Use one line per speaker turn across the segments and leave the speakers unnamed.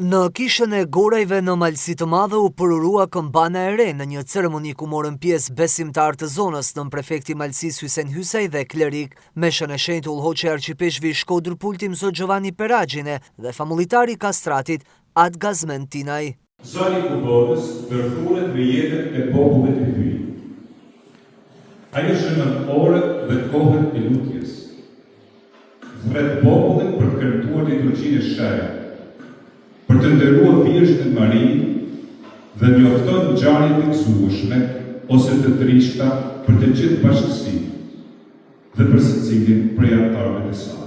Në kishën e Gorajve në Malësi të Madhe u përurua këmbana e re në një ceremoni ku morën pjesë besimtarë të zonës, nën prefekti Malësis Hysen Hysej dhe klerik, meshën e shenjtë udhëhoqi arqipeshvi Shkodër Pultim Zot Gjovani Peragjine dhe famulitari Kastratit Ad Gazmen Tinaj.
Zoti i Kubollës vërthuret me jetën e popullit të tyre. Ajo shënon orët dhe kohët e lutjes. Thret popullin për të këndtuar liturgjinë e shenjtë, për të nderuar Virgjën Mari dhe njofton ngjarje të gëzueshme ose të trishta për të gjithë bashkësinë dhe për secilin prej anëtarëve të saj.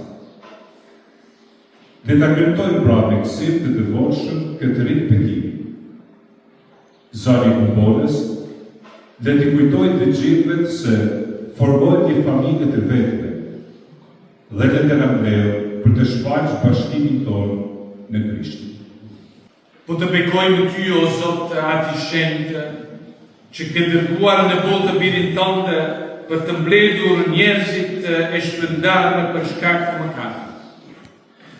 Le ta këndojmë pra me gëzim të devotshëm këtë rit bekimi. Zoti i Kubollës le t'i kujtojë të gjithëve se formojnë një familje të vetme dhe le të na mbledhë për të shfaqur bashkimin tonë në Krishtin.
Po të bekojmë ty, o Zot, ati shenjtë, që ke dërguar në botë të birin tënde për të mbledhur njerëzit e shpërndarë për shkak të mëkatit.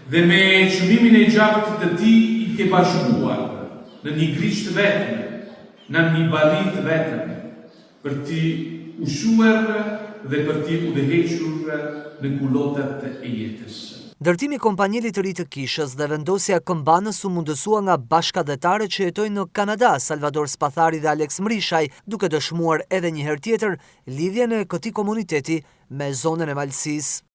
Dhe me çmimin e gjatë të ti i ke bashkuar në një Krisht vetëm, në një barri të vetëm, për ti ushuar dhe për ti udhëhequr në kulotat e jetës.
Ndërtimi kompanilit të ri të kishës dhe vendosja këmbanës u mundësua nga bashkëdhetarët që jetojnë në Kanada, Salvador Spathari dhe Alex Mrishaj, duke dëshmuar edhe një herë tjetër lidhjen e këtij komuniteti me zonën e Malësisë.